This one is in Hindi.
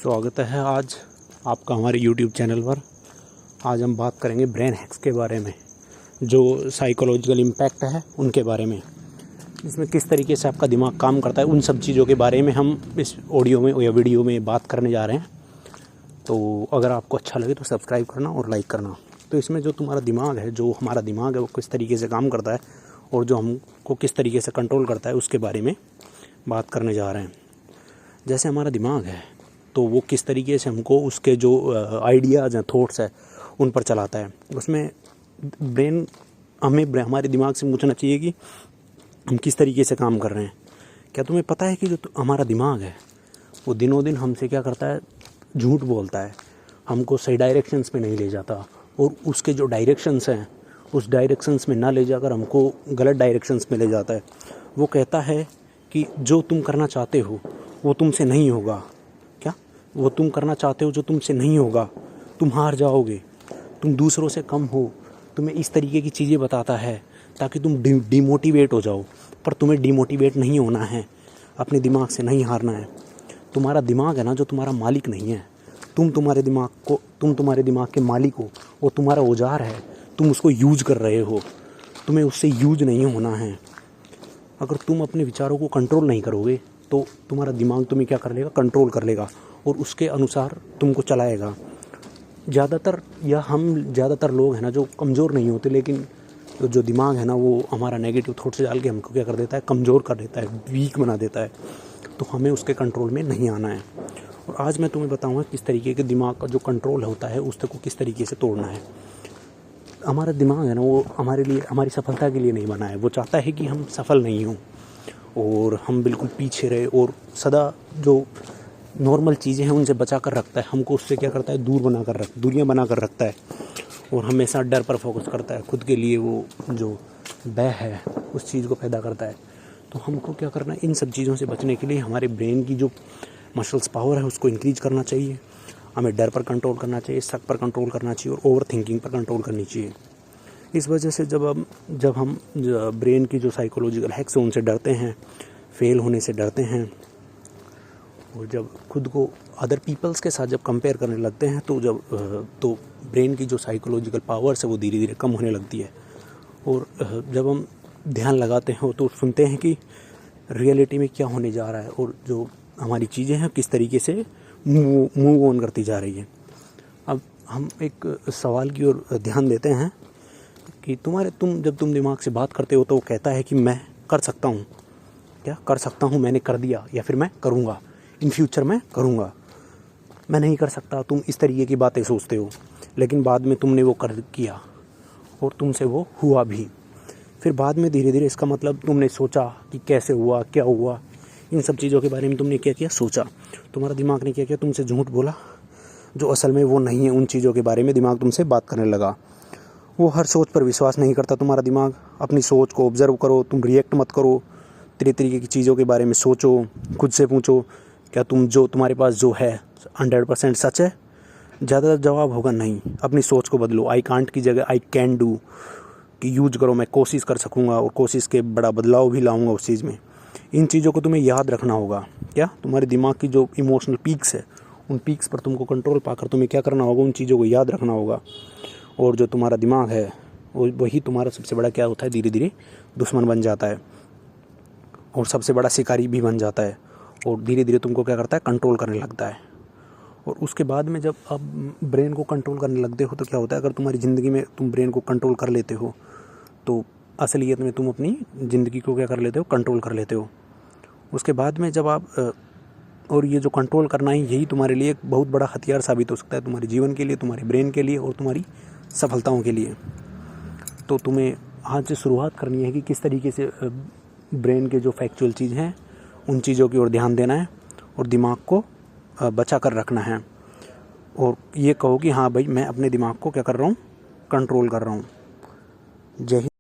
स्वागत है आज आपका हमारे YouTube चैनल पर। आज हम बात करेंगे ब्रेन हैक्स के बारे में, जो साइकोलॉजिकल इम्पैक्ट है उनके बारे में, इसमें किस तरीके से आपका दिमाग काम करता है, उन सब चीज़ों के बारे में हम इस ऑडियो में या वीडियो में बात करने जा रहे हैं। तो अगर आपको अच्छा लगे तो सब्सक्राइब करना और लाइक करना। तो इसमें जो तुम्हारा दिमाग है, जो हमारा दिमाग है, वो किस तरीके से काम करता है और जो हमको किस तरीके से कंट्रोल करता है उसके बारे में बात करने जा रहे हैं। जैसे हमारा दिमाग है तो वो किस तरीके से हमको उसके जो आइडियाज़ हैं, थॉट्स है, उन पर चलाता है। उसमें ब्रेन हमारे दिमाग से पूछना चाहिए कि हम किस तरीके से काम कर रहे हैं। क्या तुम्हें पता है कि जो हमारा दिमाग है वो दिनों दिन हमसे क्या करता है, झूठ बोलता है, हमको सही डायरेक्शंस में नहीं ले जाता और उसके जो डायरेक्शंस हैं उस डायरेक्शंस में ना ले जाकर हमको गलत डायरेक्शंस में ले जाता है। वो कहता है कि जो तुम करना चाहते हो वो तुमसे नहीं होगा। क्या वो तुम करना चाहते हो जो तुमसे नहीं होगा, तुम हार जाओगे, तुम दूसरों से कम हो, तुम्हें इस तरीके की चीज़ें बताता है ताकि तुम डिमोटिवेट हो जाओ। पर तुम्हें डिमोटिवेट नहीं होना है, अपने दिमाग से नहीं हारना है। तुम्हारा दिमाग है ना, जो तुम्हारा मालिक नहीं है। तुम तुम्हारे दिमाग के मालिक हो, वो तुम्हारा औजार है, तुम उसको यूज कर रहे हो, तुम्हें उससे यूज नहीं होना है। अगर तुम अपने विचारों को कंट्रोल नहीं करोगे तो तुम्हारा दिमाग तुम्हें क्या कर लेगा, कंट्रोल कर लेगा और उसके अनुसार तुमको चलाएगा। ज़्यादातर लोग हैं ना जो कमज़ोर नहीं होते, लेकिन जो दिमाग है ना वो हमारा नेगेटिव थॉट से डाल के हमको क्या कर देता है, कमज़ोर कर देता है, वीक बना देता है। तो हमें उसके कंट्रोल में नहीं आना है। और आज मैं तुम्हें बताऊँगा किस तरीके के दिमाग का जो कंट्रोल होता है उसको किस तरीके से तोड़ना है। हमारा दिमाग है ना वो हमारे लिए, हमारी सफलता के लिए नहीं बना है। वो चाहता है कि हम सफल नहीं हों और हम बिल्कुल पीछे रहे और सदा जो नॉर्मल चीज़ें हैं उनसे बचा कर रखता है। हमको उससे क्या करता है, दूरियां बना कर रखता है और हमेशा डर पर फोकस करता है। खुद के लिए वो जो भय है उस चीज़ को पैदा करता है। तो हमको क्या करना है, इन सब चीज़ों से बचने के लिए हमारे ब्रेन की जो मसल्स पावर है उसको इंक्रीज करना चाहिए। हमें डर पर कंट्रोल करना चाहिए, शक पर कंट्रोल करना चाहिए और ओवर थिंकिंग पर कंट्रोल करनी चाहिए। इस वजह से जब हम ब्रेन की जो साइकोलॉजिकल हैक्स हैं उनसे डरते हैं, फेल होने से डरते हैं और जब खुद को अदर पीपल्स के साथ जब कंपेयर करने लगते हैं तो ब्रेन की जो साइकोलॉजिकल पावर्स है वो धीरे धीरे कम होने लगती है। और जब हम ध्यान लगाते हैं तो सुनते हैं कि रियलिटी में क्या होने जा रहा है और जो हमारी चीज़ें हैं किस तरीके से मूव ऑन करती जा रही है। अब हम एक सवाल की ओर ध्यान देते हैं कि जब तुम दिमाग से बात करते हो तो वो कहता है कि मैं कर सकता हूँ, क्या कर सकता हूँ, मैंने कर दिया, या फिर मैं करूँगा, इन फ्यूचर मैं करूँगा। मैं नहीं कर सकता, तुम इस तरीके की बातें सोचते हो, लेकिन बाद में तुमने वो किया और तुमसे वो हुआ भी। फिर बाद में धीरे धीरे इसका मतलब तुमने सोचा कि कैसे हुआ, क्या हुआ, इन सब चीज़ों के बारे में तुमने क्या किया, सोचा। तुम्हारा दिमाग ने क्या किया, तुमसे झूठ बोला जो असल में वो नहीं है। उन चीज़ों के बारे में दिमाग तुमसे बात करने लगा। वो हर सोच पर विश्वास नहीं करता तुम्हारा दिमाग। अपनी सोच को ऑब्जर्व करो, तुम रिएक्ट मत करो। तरीके की चीज़ों के बारे में सोचो, खुद से पूछो क्या तुम्हारे पास जो है 100% सच है। ज़्यादातर जवाब होगा नहीं। अपनी सोच को बदलो, आई कांट की जगह आई कैन डू की यूज करो। मैं कोशिश कर सकूँगा और कोशिश के बड़ा बदलाव भी लाऊंगा उस चीज़ में। इन चीज़ों को तुम्हें याद रखना होगा। क्या तुम्हारे दिमाग की जो इमोशनल पीक्स है उन पीक्स पर तुमको कंट्रोल पाकर तुम्हें क्या करना होगा, उन चीज़ों को याद रखना होगा। और जो तुम्हारा दिमाग है वही तुम्हारा सबसे बड़ा क्या होता है, धीरे धीरे दुश्मन बन जाता है और सबसे बड़ा शिकारी भी बन जाता है और धीरे धीरे तुमको क्या करता है, कंट्रोल करने लगता है। और उसके बाद में जब आप ब्रेन को कंट्रोल करने लगते हो तो क्या होता है, अगर तुम्हारी ज़िंदगी में तुम ब्रेन को कंट्रोल कर लेते हो तो असलियत में तुम अपनी ज़िंदगी को क्या कर लेते हो, कंट्रोल कर लेते हो। उसके बाद में जब आप और ये जो कंट्रोल करना है यही तुम्हारे लिए एक बहुत बड़ा हथियार साबित हो सकता है, तुम्हारे जीवन के लिए, तुम्हारे ब्रेन के लिए और तुम्हारी सफलताओं के लिए। तो तुम्हें आज से शुरुआत करनी है कि किस तरीके से ब्रेन के जो फैक्चुअल चीज़ हैं उन चीज़ों की ओर ध्यान देना है और दिमाग को बचा कर रखना है। और ये कहो कि हाँ भाई, मैं अपने दिमाग को क्या कर रहा हूँ, कंट्रोल कर रहा हूँ। जय हिंद।